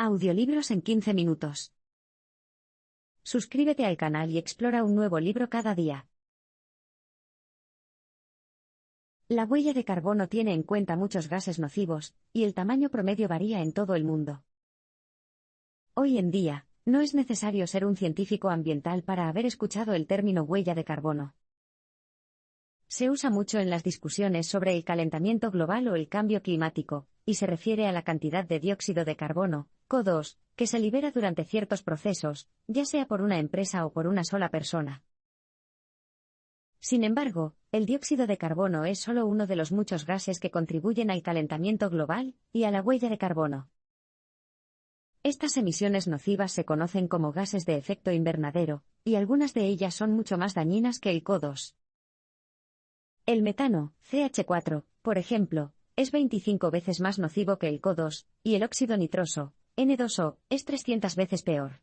Audiolibros en 15 minutos. Suscríbete al canal y explora un nuevo libro cada día. La huella de carbono tiene en cuenta muchos gases nocivos, y el tamaño promedio varía en todo el mundo. Hoy en día, no es necesario ser un científico ambiental para haber escuchado el término huella de carbono. Se usa mucho en las discusiones sobre el calentamiento global o el cambio climático, y se refiere a la cantidad de dióxido de carbono, CO2, que se libera durante ciertos procesos, ya sea por una empresa o por una sola persona. Sin embargo, el dióxido de carbono es solo uno de los muchos gases que contribuyen al calentamiento global y a la huella de carbono. Estas emisiones nocivas se conocen como gases de efecto invernadero, y algunas de ellas son mucho más dañinas que el CO2. El metano, CH4, por ejemplo, es 25 veces más nocivo que el CO2, y el óxido nitroso, N2O, es 300 veces peor.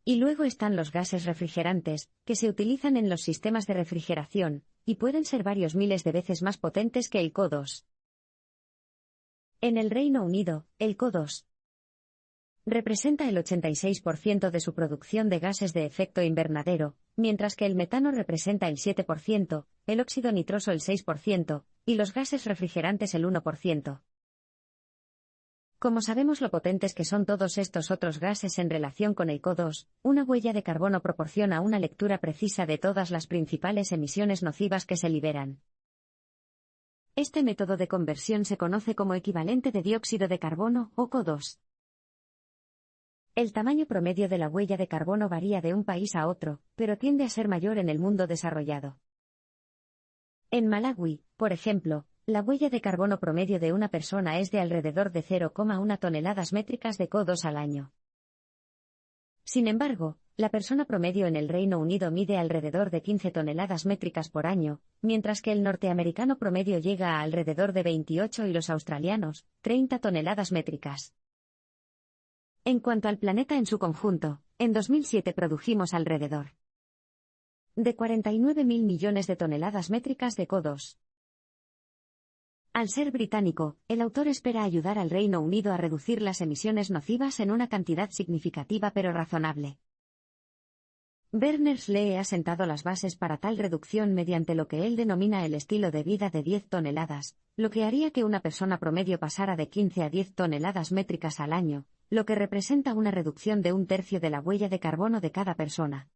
Y luego están los gases refrigerantes, que se utilizan en los sistemas de refrigeración, y pueden ser varios miles de veces más potentes que el CO2. En el Reino Unido, el CO2 representa el 86% de su producción de gases de efecto invernadero, mientras que el metano representa el 7%, el óxido nitroso el 6%, y los gases refrigerantes el 1%. Como sabemos lo potentes que son todos estos otros gases en relación con el CO2, una huella de carbono proporciona una lectura precisa de todas las principales emisiones nocivas que se liberan. Este método de conversión se conoce como equivalente de dióxido de carbono, o CO2. El tamaño promedio de la huella de carbono varía de un país a otro, pero tiende a ser mayor en el mundo desarrollado. En Malawi, por ejemplo, la huella de carbono promedio de una persona es de alrededor de 0,1 toneladas métricas de CO2 al año. Sin embargo, la persona promedio en el Reino Unido mide alrededor de 15 toneladas métricas por año, mientras que el norteamericano promedio llega a alrededor de 28 y los australianos, 30 toneladas métricas. En cuanto al planeta en su conjunto, en 2007 produjimos alrededor de 49.000 millones de toneladas métricas de CO2. Al ser británico, el autor espera ayudar al Reino Unido a reducir las emisiones nocivas en una cantidad significativa pero razonable. Berners-Lee ha sentado las bases para tal reducción mediante lo que él denomina el estilo de vida de 10 toneladas, lo que haría que una persona promedio pasara de 15 a 10 toneladas métricas al año, lo que representa una reducción de 1/3 de la huella de carbono de cada persona.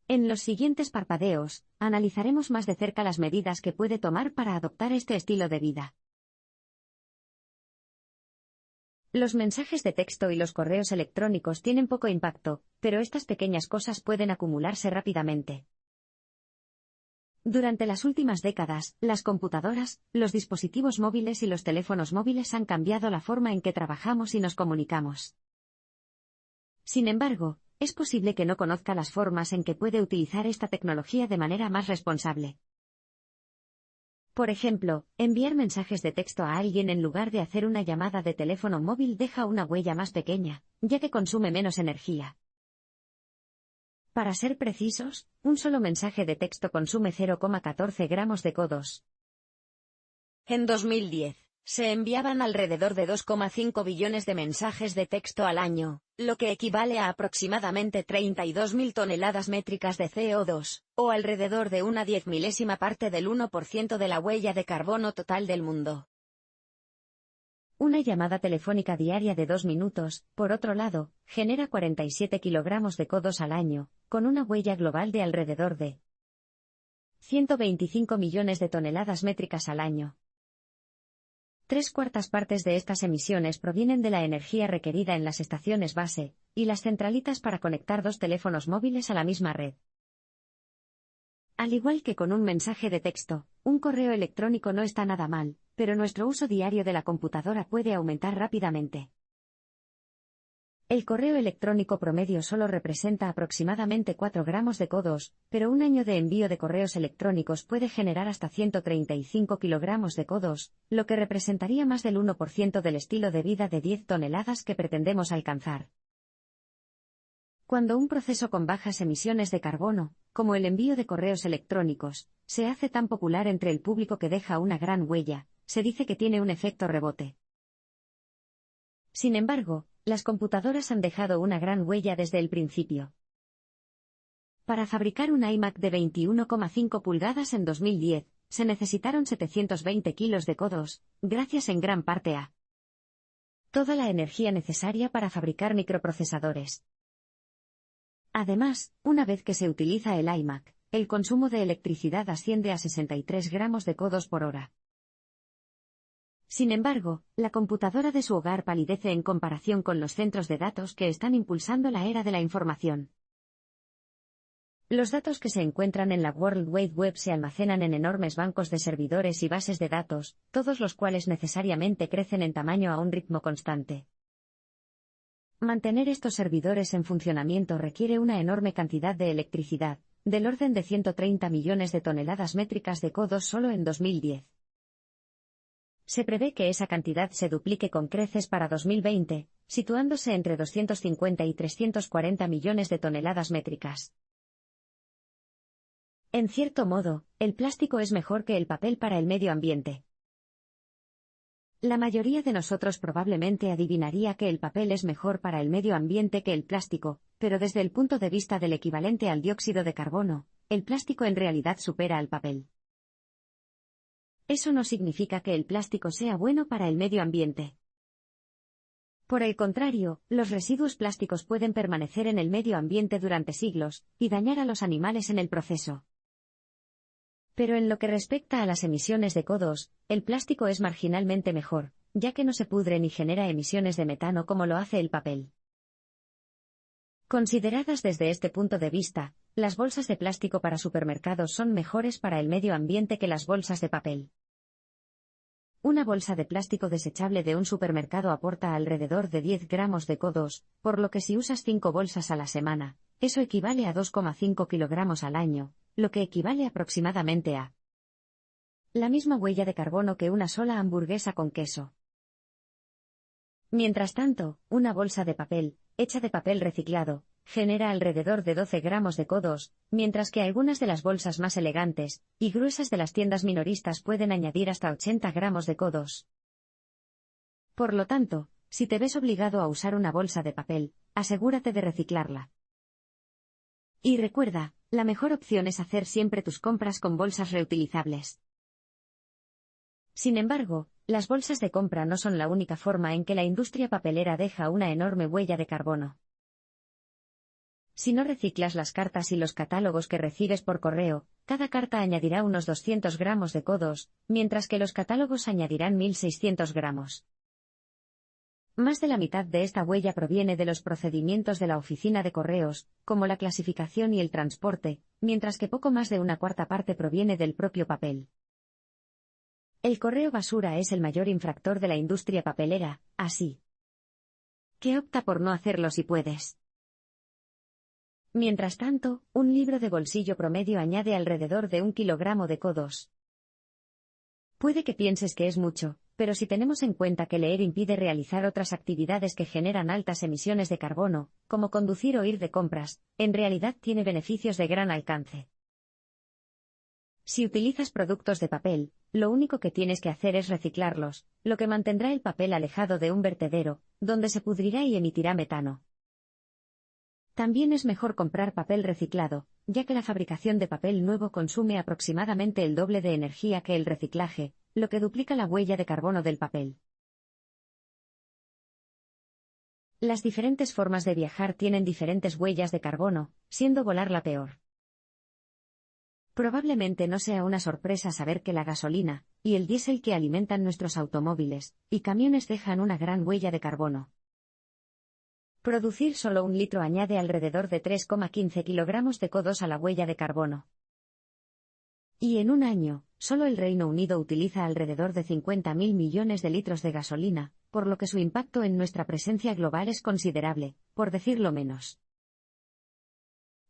En los siguientes parpadeos, analizaremos más de cerca las medidas que puede tomar para adoptar este estilo de vida. Los mensajes de texto y los correos electrónicos tienen poco impacto, pero estas pequeñas cosas pueden acumularse rápidamente. Durante las últimas décadas, las computadoras, los dispositivos móviles y los teléfonos móviles han cambiado la forma en que trabajamos y nos comunicamos. Sin embargo, es posible que no conozca las formas en que puede utilizar esta tecnología de manera más responsable. Por ejemplo, enviar mensajes de texto a alguien en lugar de hacer una llamada de teléfono móvil deja una huella más pequeña, ya que consume menos energía. Para ser precisos, un solo mensaje de texto consume 0,14 gramos de CO2. En 2010, se enviaban alrededor de 2,5 billones de mensajes de texto al año, lo que equivale a aproximadamente 32.000 toneladas métricas de CO2, o alrededor de una 10.000ª parte del 1% de la huella de carbono total del mundo. Una llamada telefónica diaria de 2 minutos, por otro lado, genera 47 kilogramos de CO2 al año, con una huella global de alrededor de 125 millones de toneladas métricas al año. 3/4 partes de estas emisiones provienen de la energía requerida en las estaciones base, y las centralitas para conectar dos teléfonos móviles a la misma red. Al igual que con un mensaje de texto, un correo electrónico no está nada mal, pero nuestro uso diario de la computadora puede aumentar rápidamente. El correo electrónico promedio solo representa aproximadamente 4 gramos de CO2, pero un año de envío de correos electrónicos puede generar hasta 135 kilogramos de CO2, lo que representaría más del 1% del estilo de vida de 10 toneladas que pretendemos alcanzar. Cuando un proceso con bajas emisiones de carbono, como el envío de correos electrónicos, se hace tan popular entre el público que deja una gran huella, se dice que tiene un efecto rebote. Sin embargo, las computadoras han dejado una gran huella desde el principio. Para fabricar un iMac de 21,5 pulgadas en 2010, se necesitaron 720 kilos de codos, gracias en gran parte a toda la energía necesaria para fabricar microprocesadores. Además, una vez que se utiliza el iMac, el consumo de electricidad asciende a 63 gramos de codos por hora. Sin embargo, la computadora de su hogar palidece en comparación con los centros de datos que están impulsando la era de la información. Los datos que se encuentran en la World Wide Web se almacenan en enormes bancos de servidores y bases de datos, todos los cuales necesariamente crecen en tamaño a un ritmo constante. Mantener estos servidores en funcionamiento requiere una enorme cantidad de electricidad, del orden de 130 millones de toneladas métricas de codos solo en 2010. Se prevé que esa cantidad se duplique con creces para 2020, situándose entre 250 y 340 millones de toneladas métricas. En cierto modo, el plástico es mejor que el papel para el medio ambiente. La mayoría de nosotros probablemente adivinaría que el papel es mejor para el medio ambiente que el plástico, pero desde el punto de vista del equivalente al dióxido de carbono, el plástico en realidad supera al papel. Eso no significa que el plástico sea bueno para el medio ambiente. Por el contrario, los residuos plásticos pueden permanecer en el medio ambiente durante siglos, y dañar a los animales en el proceso. Pero en lo que respecta a las emisiones de CO2, el plástico es marginalmente mejor, ya que no se pudre ni genera emisiones de metano como lo hace el papel. Consideradas desde este punto de vista, las bolsas de plástico para supermercados son mejores para el medio ambiente que las bolsas de papel. Una bolsa de plástico desechable de un supermercado aporta alrededor de 10 gramos de CO2, por lo que si usas 5 bolsas a la semana, eso equivale a 2,5 kilogramos al año, lo que equivale aproximadamente a la misma huella de carbono que una sola hamburguesa con queso. Mientras tanto, una bolsa de papel, hecha de papel reciclado, genera alrededor de 12 gramos de CO2, mientras que algunas de las bolsas más elegantes y gruesas de las tiendas minoristas pueden añadir hasta 80 gramos de CO2. Por lo tanto, si te ves obligado a usar una bolsa de papel, asegúrate de reciclarla. Y recuerda, la mejor opción es hacer siempre tus compras con bolsas reutilizables. Sin embargo, las bolsas de compra no son la única forma en que la industria papelera deja una enorme huella de carbono. Si no reciclas las cartas y los catálogos que recibes por correo, cada carta añadirá unos 200 gramos de CO2, mientras que los catálogos añadirán 1.600 gramos. Más de la mitad de esta huella proviene de los procedimientos de la oficina de correos, como la clasificación y el transporte, mientras que poco más de una cuarta parte proviene del propio papel. El correo basura es el mayor infractor de la industria papelera, así que opta por no hacerlo si puedes. Mientras tanto, un libro de bolsillo promedio añade alrededor de 1 kilogramo de CO2. Puede que pienses que es mucho, pero si tenemos en cuenta que leer impide realizar otras actividades que generan altas emisiones de carbono, como conducir o ir de compras, en realidad tiene beneficios de gran alcance. Si utilizas productos de papel, lo único que tienes que hacer es reciclarlos, lo que mantendrá el papel alejado de un vertedero, donde se pudrirá y emitirá metano. También es mejor comprar papel reciclado, ya que la fabricación de papel nuevo consume aproximadamente el doble de energía que el reciclaje, lo que duplica la huella de carbono del papel. Las diferentes formas de viajar tienen diferentes huellas de carbono, siendo volar la peor. Probablemente no sea una sorpresa saber que la gasolina y el diésel que alimentan nuestros automóviles y camiones dejan una gran huella de carbono. Producir solo 1 litro añade alrededor de 3,15 kilogramos de CO2 a la huella de carbono. Y en un año, solo el Reino Unido utiliza alrededor de 50.000 millones de litros de gasolina, por lo que su impacto en nuestra presencia global es considerable, por decirlo menos.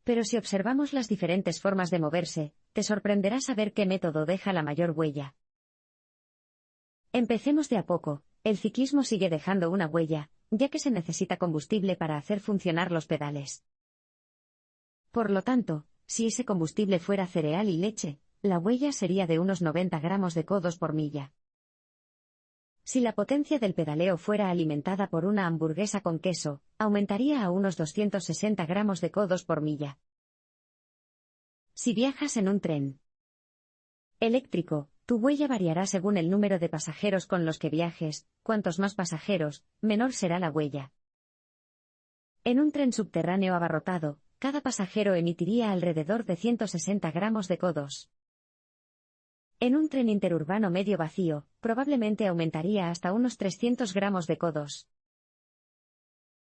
Pero si observamos las diferentes formas de moverse, te sorprenderá saber qué método deja la mayor huella. Empecemos de a poco. El ciclismo sigue dejando una huella, ya que se necesita combustible para hacer funcionar los pedales. Por lo tanto, si ese combustible fuera cereal y leche, la huella sería de unos 90 gramos de CO2 por milla. Si la potencia del pedaleo fuera alimentada por una hamburguesa con queso, aumentaría a unos 260 gramos de codos por milla. Si viajas en un tren eléctrico, tu huella variará según el número de pasajeros con los que viajes. Cuantos más pasajeros, menor será la huella. En un tren subterráneo abarrotado, cada pasajero emitiría alrededor de 160 gramos de codos. En un tren interurbano medio vacío, probablemente aumentaría hasta unos 300 gramos de codos.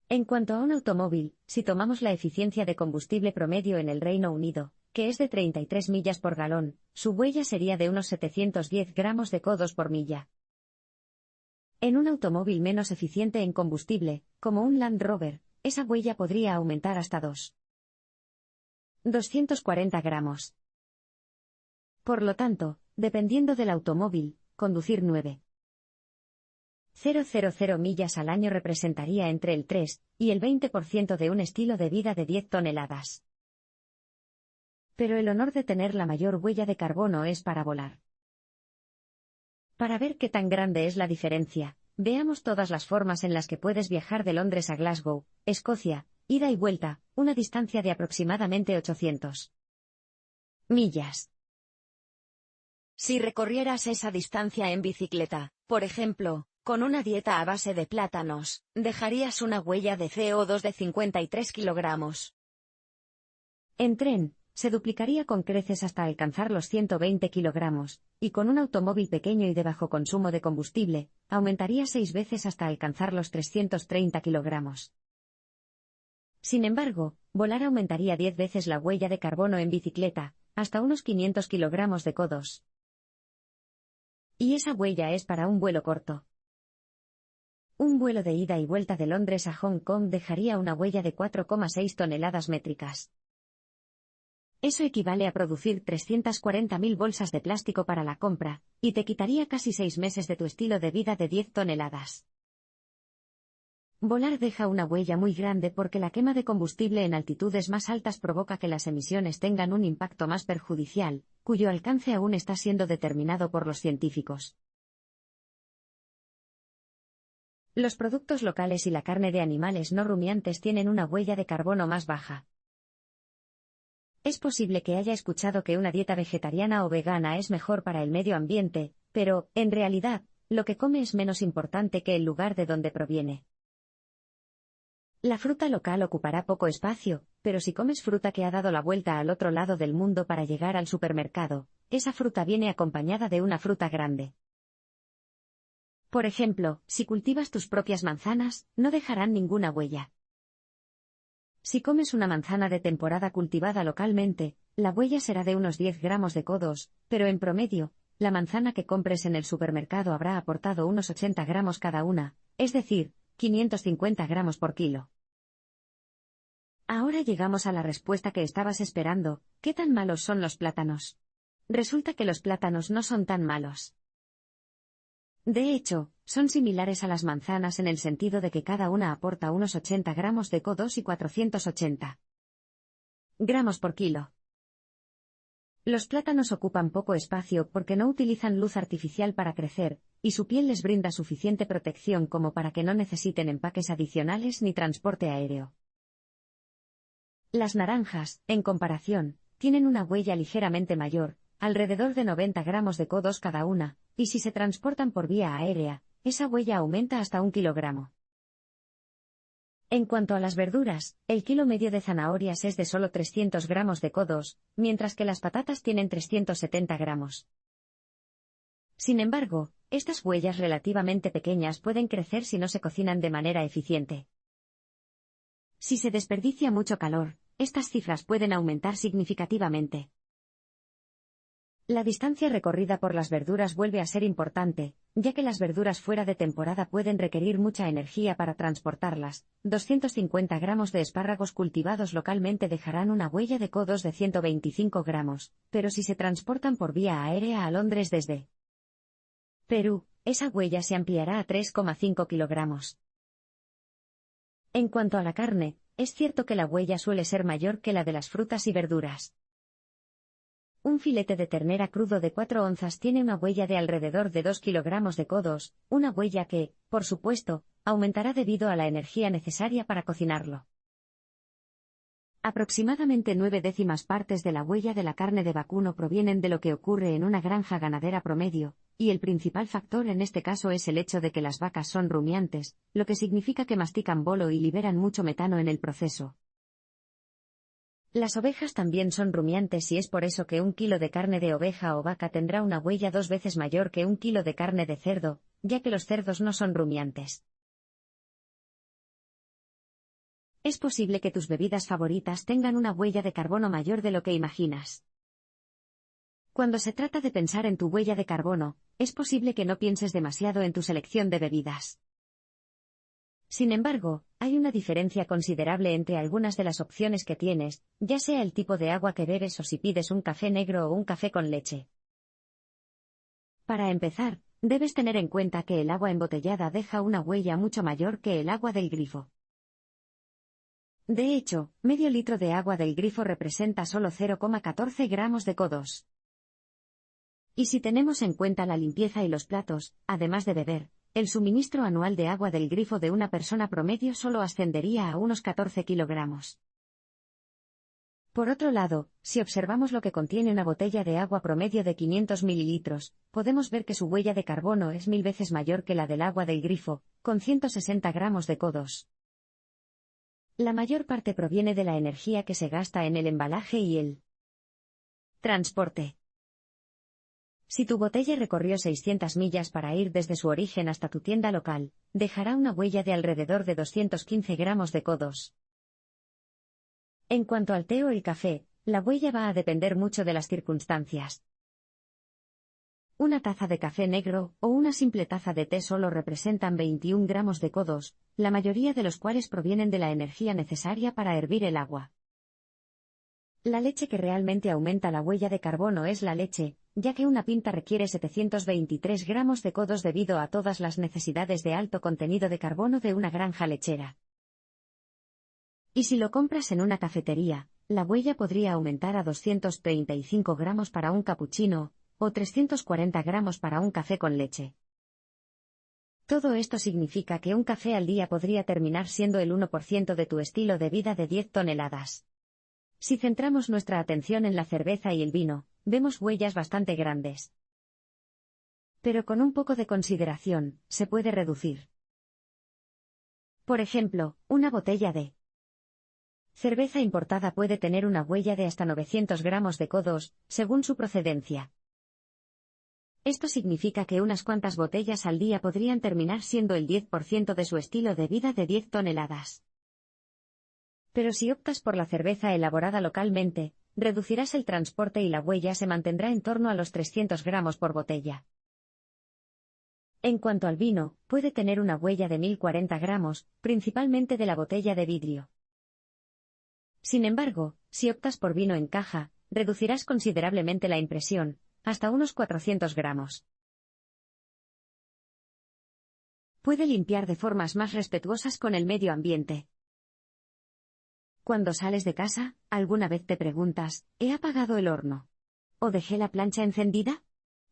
En cuanto a un automóvil, si tomamos la eficiencia de combustible promedio en el Reino Unido, que es de 33 millas por galón, su huella sería de unos 710 gramos de codos por milla. En un automóvil menos eficiente en combustible, como un Land Rover, esa huella podría aumentar hasta 240 gramos. Por lo tanto, dependiendo del automóvil, conducir 9,000 millas al año representaría entre el 3 y el 20% de un estilo de vida de 10 toneladas. Pero el honor de tener la mayor huella de carbono es para volar. Para ver qué tan grande es la diferencia, veamos todas las formas en las que puedes viajar de Londres a Glasgow, Escocia, ida y vuelta, una distancia de aproximadamente 800 millas. Si recorrieras esa distancia en bicicleta, por ejemplo, con una dieta a base de plátanos, dejarías una huella de CO2 de 53 kilogramos. En tren, se duplicaría con creces hasta alcanzar los 120 kilogramos, y con un automóvil pequeño y de bajo consumo de combustible, aumentaría 6 veces hasta alcanzar los 330 kilogramos. Sin embargo, volar aumentaría 10 veces la huella de carbono en bicicleta, hasta unos 500 kilogramos de codos. Y esa huella es para un vuelo corto. Un vuelo de ida y vuelta de Londres a Hong Kong dejaría una huella de 4,6 toneladas métricas. Eso equivale a producir 340.000 bolsas de plástico para la compra, y te quitaría casi 6 meses de tu estilo de vida de 10 toneladas. Volar deja una huella muy grande porque la quema de combustible en altitudes más altas provoca que las emisiones tengan un impacto más perjudicial, cuyo alcance aún está siendo determinado por los científicos. Los productos locales y la carne de animales no rumiantes tienen una huella de carbono más baja. Es posible que haya escuchado que una dieta vegetariana o vegana es mejor para el medio ambiente, pero, en realidad, lo que come es menos importante que el lugar de donde proviene. La fruta local ocupará poco espacio, pero si comes fruta que ha dado la vuelta al otro lado del mundo para llegar al supermercado, esa fruta viene acompañada de una fruta grande. Por ejemplo, si cultivas tus propias manzanas, no dejarán ninguna huella. Si comes una manzana de temporada cultivada localmente, la huella será de unos 10 gramos de codos, pero en promedio, la manzana que compres en el supermercado habrá aportado unos 80 gramos cada una, es decir, 550 gramos por kilo. Ahora llegamos a la respuesta que estabas esperando: ¿qué tan malos son los plátanos? Resulta que los plátanos no son tan malos. De hecho, son similares a las manzanas en el sentido de que cada una aporta unos 80 gramos de CO2 y 480 gramos por kilo. Los plátanos ocupan poco espacio porque no utilizan luz artificial para crecer, y su piel les brinda suficiente protección como para que no necesiten empaques adicionales ni transporte aéreo. Las naranjas, en comparación, tienen una huella ligeramente mayor, alrededor de 90 gramos de CO2 cada una, y si se transportan por vía aérea, esa huella aumenta hasta 1 kilogramo. En cuanto a las verduras, el kilo medio de zanahorias es de solo 300 gramos de CO2, mientras que las patatas tienen 370 gramos. Sin embargo, estas huellas relativamente pequeñas pueden crecer si no se cocinan de manera eficiente. Si se desperdicia mucho calor, estas cifras pueden aumentar significativamente. La distancia recorrida por las verduras vuelve a ser importante, ya que las verduras fuera de temporada pueden requerir mucha energía para transportarlas. 250 gramos de espárragos cultivados localmente dejarán una huella de CO2 de 125 gramos, pero si se transportan por vía aérea a Londres desde Perú, esa huella se ampliará a 3,5 kilogramos. En cuanto a la carne, es cierto que la huella suele ser mayor que la de las frutas y verduras. Un filete de ternera crudo de 4 onzas tiene una huella de alrededor de 2 kilogramos de codos, una huella que, por supuesto, aumentará debido a la energía necesaria para cocinarlo. Aproximadamente 9/10 de la huella de la carne de vacuno provienen de lo que ocurre en una granja ganadera promedio, y el principal factor en este caso es el hecho de que las vacas son rumiantes, lo que significa que mastican bolo y liberan mucho metano en el proceso. Las ovejas también son rumiantes y es por eso que 1 kilo de carne de oveja o vaca tendrá una huella 2 veces mayor que 1 kilo de carne de cerdo, ya que los cerdos no son rumiantes. Es posible que tus bebidas favoritas tengan una huella de carbono mayor de lo que imaginas. Cuando se trata de pensar en tu huella de carbono, es posible que no pienses demasiado en tu selección de bebidas. Sin embargo, hay una diferencia considerable entre algunas de las opciones que tienes, ya sea el tipo de agua que bebes o si pides un café negro o un café con leche. Para empezar, debes tener en cuenta que el agua embotellada deja una huella mucho mayor que el agua del grifo. De hecho, medio litro de agua del grifo representa solo 0,14 gramos de CO2. Y si tenemos en cuenta la limpieza y los platos, además de beber, el suministro anual de agua del grifo de una persona promedio solo ascendería a unos 14 kilogramos. Por otro lado, si observamos lo que contiene una botella de agua promedio de 500 mililitros, podemos ver que su huella de carbono es 1000 veces mayor que la del agua del grifo, con 160 gramos de CO2. La mayor parte proviene de la energía que se gasta en el embalaje y el transporte. Si tu botella recorrió 600 millas para ir desde su origen hasta tu tienda local, dejará una huella de alrededor de 215 gramos de CO2. En cuanto al té o el café, la huella va a depender mucho de las circunstancias. Una taza de café negro o una simple taza de té solo representan 21 gramos de CO2, la mayoría de los cuales provienen de la energía necesaria para hervir el agua. La leche que realmente aumenta la huella de carbono es la leche, ya que una pinta requiere 723 gramos de CO2 debido a todas las necesidades de alto contenido de carbono de una granja lechera. Y si lo compras en una cafetería, la huella podría aumentar a 235 gramos para un capuchino, o 340 gramos para un café con leche. Todo esto significa que un café al día podría terminar siendo el 1% de tu estilo de vida de 10 toneladas. Si centramos nuestra atención en la cerveza y el vino, vemos huellas bastante grandes. Pero con un poco de consideración, se puede reducir. Por ejemplo, una botella de cerveza importada puede tener una huella de hasta 900 gramos de CO2, según su procedencia. Esto significa que unas cuantas botellas al día podrían terminar siendo el 10% de su estilo de vida de 10 toneladas. Pero si optas por la cerveza elaborada localmente, reducirás el transporte y la huella se mantendrá en torno a los 300 gramos por botella. En cuanto al vino, puede tener una huella de 1040 gramos, principalmente de la botella de vidrio. Sin embargo, si optas por vino en caja, reducirás considerablemente la impresión, hasta unos 400 gramos. Puede limpiar de formas más respetuosas con el medio ambiente. Cuando sales de casa, ¿alguna vez te preguntas, ¿he apagado el horno? ¿O dejé la plancha encendida?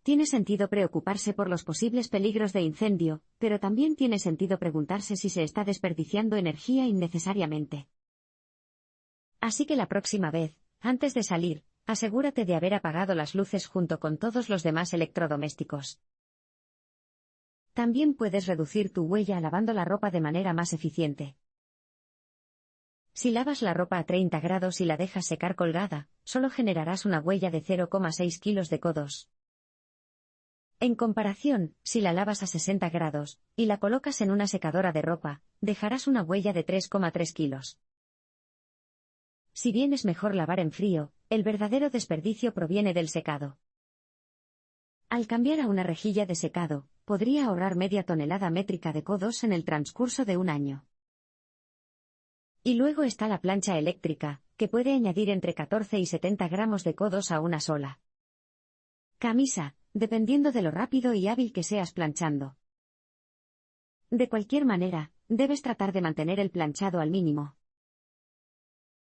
Tiene sentido preocuparse por los posibles peligros de incendio, pero también tiene sentido preguntarse si se está desperdiciando energía innecesariamente. Así que la próxima vez, antes de salir, asegúrate de haber apagado las luces junto con todos los demás electrodomésticos. También puedes reducir tu huella lavando la ropa de manera más eficiente. Si lavas la ropa a 30 grados y la dejas secar colgada, solo generarás una huella de 0,6 kilos de CO2. En comparación, si la lavas a 60 grados, y la colocas en una secadora de ropa, dejarás una huella de 3,3 kilos. Si bien es mejor lavar en frío, el verdadero desperdicio proviene del secado. Al cambiar a una rejilla de secado, podría ahorrar media tonelada métrica de CO2 en el transcurso de un año. Y luego está la plancha eléctrica, que puede añadir entre 14 y 70 gramos de CO2 a una sola camisa, dependiendo de lo rápido y hábil que seas planchando. De cualquier manera, debes tratar de mantener el planchado al mínimo.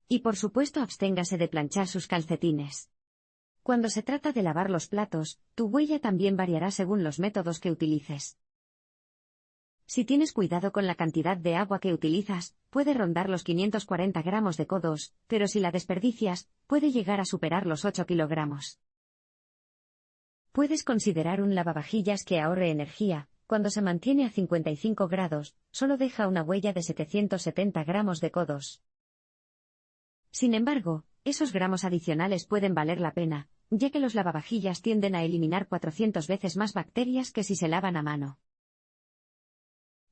Y por supuesto absténgase de planchar sus calcetines. Cuando se trata de lavar los platos, tu huella también variará según los métodos que utilices. Si tienes cuidado con la cantidad de agua que utilizas, puede rondar los 540 gramos de CO2, pero si la desperdicias, puede llegar a superar los 8 kilogramos. Puedes considerar un lavavajillas que ahorre energía. Cuando se mantiene a 55 grados, solo deja una huella de 770 gramos de CO2. Sin embargo, esos gramos adicionales pueden valer la pena, ya que los lavavajillas tienden a eliminar 400 veces más bacterias que si se lavan a mano.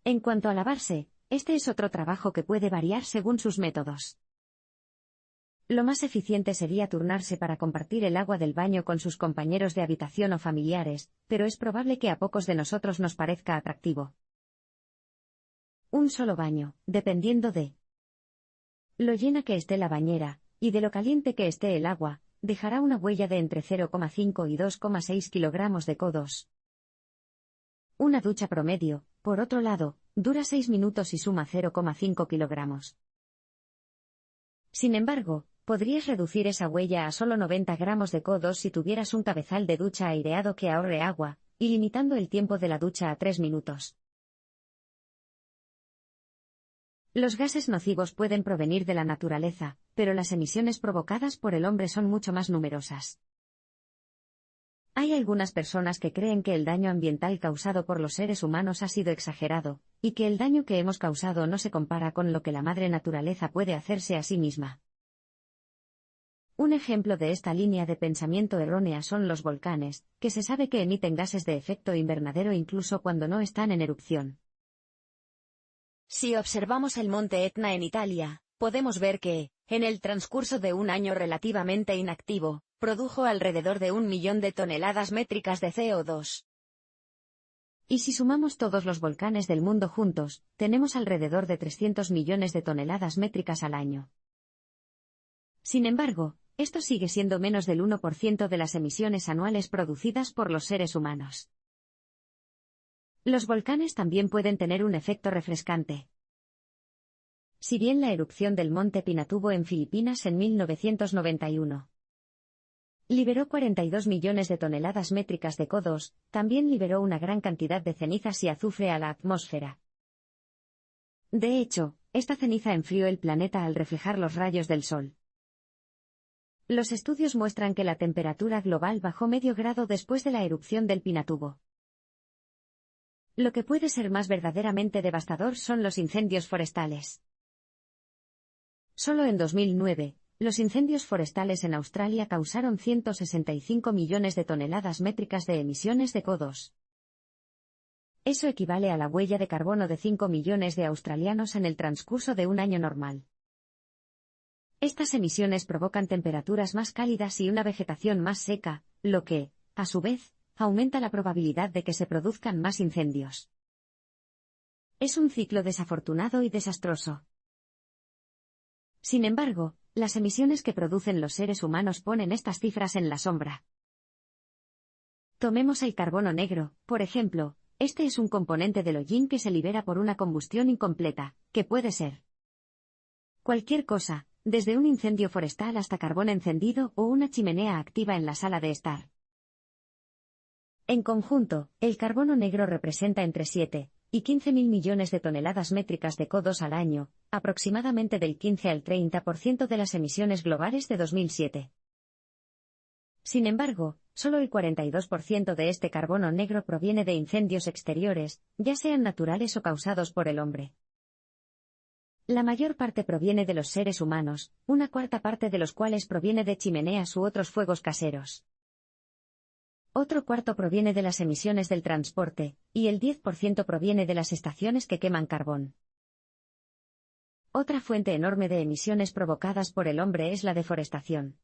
En cuanto a lavarse, este es otro trabajo que puede variar según sus métodos. Lo más eficiente sería turnarse para compartir el agua del baño con sus compañeros de habitación o familiares, pero es probable que a pocos de nosotros nos parezca atractivo. Un solo baño, dependiendo de lo llena que esté la bañera, y de lo caliente que esté el agua, dejará una huella de entre 0,5 y 2,6 kilogramos de CO2. Una ducha promedio, por otro lado, dura 6 minutos y suma 0,5 kilogramos. Sin embargo, podrías reducir esa huella a solo 90 gramos de CO2 si tuvieras un cabezal de ducha aireado que ahorre agua, y limitando el tiempo de la ducha a 3 minutos. Los gases nocivos pueden provenir de la naturaleza, pero las emisiones provocadas por el hombre son mucho más numerosas. Hay algunas personas que creen que el daño ambiental causado por los seres humanos ha sido exagerado, y que el daño que hemos causado no se compara con lo que la madre naturaleza puede hacerse a sí misma. Un ejemplo de esta línea de pensamiento errónea son los volcanes, que se sabe que emiten gases de efecto invernadero incluso cuando no están en erupción. Si observamos el monte Etna en Italia, podemos ver que, en el transcurso de un año relativamente inactivo, produjo alrededor de 1 millón de toneladas métricas de CO2. Y si sumamos todos los volcanes del mundo juntos, tenemos alrededor de 300 millones de toneladas métricas al año. Sin embargo, esto sigue siendo menos del 1% de las emisiones anuales producidas por los seres humanos. Los volcanes también pueden tener un efecto refrescante. Si bien la erupción del monte Pinatubo en Filipinas en 1991 liberó 42 millones de toneladas métricas de CO2, también liberó una gran cantidad de cenizas y azufre a la atmósfera. De hecho, esta ceniza enfrió el planeta al reflejar los rayos del sol. Los estudios muestran que la temperatura global bajó medio grado después de la erupción del Pinatubo. Lo que puede ser más verdaderamente devastador son los incendios forestales. Solo en 2009, los incendios forestales en Australia causaron 165 millones de toneladas métricas de emisiones de CO2. Eso equivale a la huella de carbono de 5 millones de australianos en el transcurso de un año normal. Estas emisiones provocan temperaturas más cálidas y una vegetación más seca, lo que, a su vez, aumenta la probabilidad de que se produzcan más incendios. Es un ciclo desafortunado y desastroso. Sin embargo, las emisiones que producen los seres humanos ponen estas cifras en la sombra. Tomemos el carbono negro, por ejemplo. Este es un componente del hollín que se libera por una combustión incompleta, que puede ser cualquier cosa, desde un incendio forestal hasta carbón encendido o una chimenea activa en la sala de estar. En conjunto, el carbono negro representa entre 7 y 15.000 millones de toneladas métricas de CO2 al año, aproximadamente del 15 al 30% de las emisiones globales de 2007. Sin embargo, solo el 42% de este carbono negro proviene de incendios exteriores, ya sean naturales o causados por el hombre. La mayor parte proviene de los seres humanos, una cuarta parte de los cuales proviene de chimeneas u otros fuegos caseros. Otro cuarto proviene de las emisiones del transporte, y el 10% proviene de las estaciones que queman carbón. Otra fuente enorme de emisiones provocadas por el hombre es la deforestación.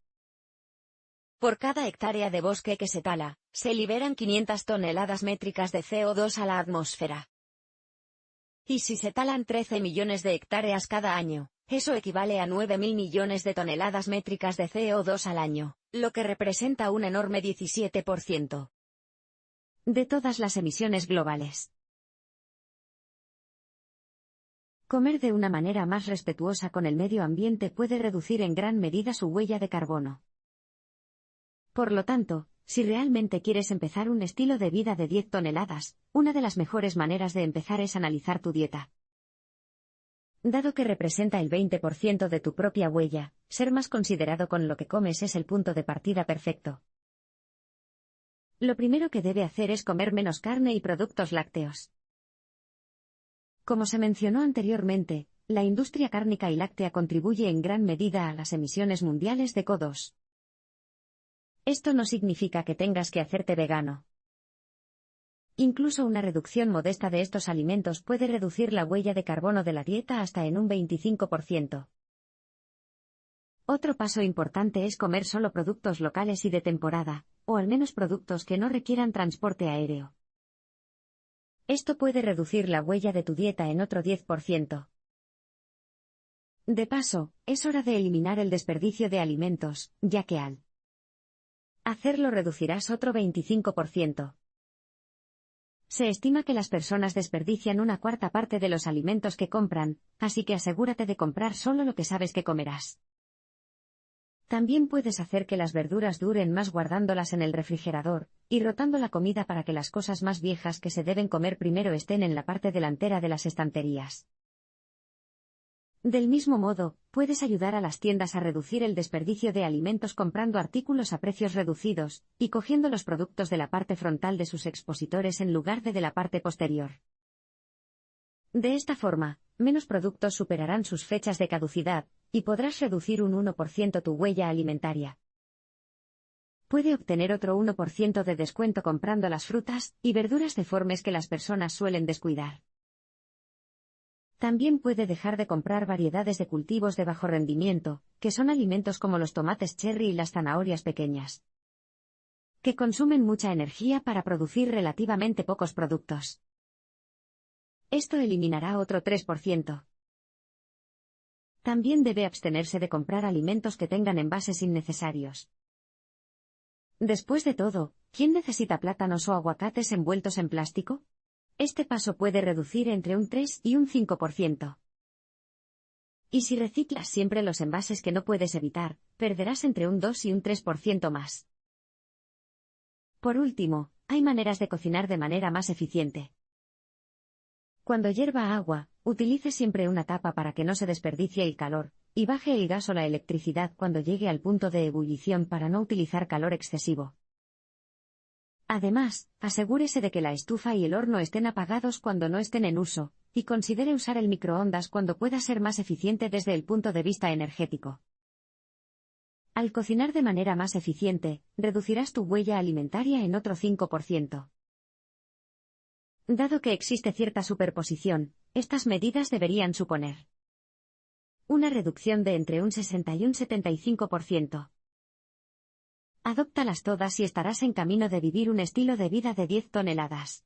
Por cada hectárea de bosque que se tala, se liberan 500 toneladas métricas de CO2 a la atmósfera. Y si se talan 13 millones de hectáreas cada año, eso equivale a 9.000 millones de toneladas métricas de CO2 al año, lo que representa un enorme 17% de todas las emisiones globales. Comer de una manera más respetuosa con el medio ambiente puede reducir en gran medida su huella de carbono. Por lo tanto, si realmente quieres empezar un estilo de vida de 10 toneladas, una de las mejores maneras de empezar es analizar tu dieta. Dado que representa el 20% de tu propia huella, ser más considerado con lo que comes es el punto de partida perfecto. Lo primero que debe hacer es comer menos carne y productos lácteos. Como se mencionó anteriormente, la industria cárnica y láctea contribuye en gran medida a las emisiones mundiales de CO2. Esto no significa que tengas que hacerte vegano. Incluso una reducción modesta de estos alimentos puede reducir la huella de carbono de la dieta hasta en un 25%. Otro paso importante es comer solo productos locales y de temporada, o al menos productos que no requieran transporte aéreo. Esto puede reducir la huella de tu dieta en otro 10%. De paso, es hora de eliminar el desperdicio de alimentos, ya que al hacerlo reducirás otro 25%. Se estima que las personas desperdician una cuarta parte de los alimentos que compran, así que asegúrate de comprar solo lo que sabes que comerás. También puedes hacer que las verduras duren más guardándolas en el refrigerador, y rotando la comida para que las cosas más viejas que se deben comer primero estén en la parte delantera de las estanterías. Del mismo modo, puedes ayudar a las tiendas a reducir el desperdicio de alimentos comprando artículos a precios reducidos, y cogiendo los productos de la parte frontal de sus expositores en lugar de la parte posterior. De esta forma, menos productos superarán sus fechas de caducidad, y podrás reducir un 1% tu huella alimentaria. Puede obtener otro 1% de descuento comprando las frutas y verduras deformes que las personas suelen descuidar. También puede dejar de comprar variedades de cultivos de bajo rendimiento, que son alimentos como los tomates cherry y las zanahorias pequeñas, que consumen mucha energía para producir relativamente pocos productos. Esto eliminará otro 3%. También debe abstenerse de comprar alimentos que tengan envases innecesarios. Después de todo, ¿quién necesita plátanos o aguacates envueltos en plástico? Este paso puede reducir entre un 3 y un 5%. Y si reciclas siempre los envases que no puedes evitar, perderás entre un 2 y un 3% más. Por último, hay maneras de cocinar de manera más eficiente. Cuando hierva agua, utilice siempre una tapa para que no se desperdicie el calor, y baje el gas o la electricidad cuando llegue al punto de ebullición para no utilizar calor excesivo. Además, asegúrese de que la estufa y el horno estén apagados cuando no estén en uso, y considere usar el microondas cuando pueda ser más eficiente desde el punto de vista energético. Al cocinar de manera más eficiente, reducirás tu huella alimentaria en otro 5%. Dado que existe cierta superposición, estas medidas deberían suponer una reducción de entre un 60 y un 75%. Adóptalas todas y estarás en camino de vivir un estilo de vida de 10 toneladas.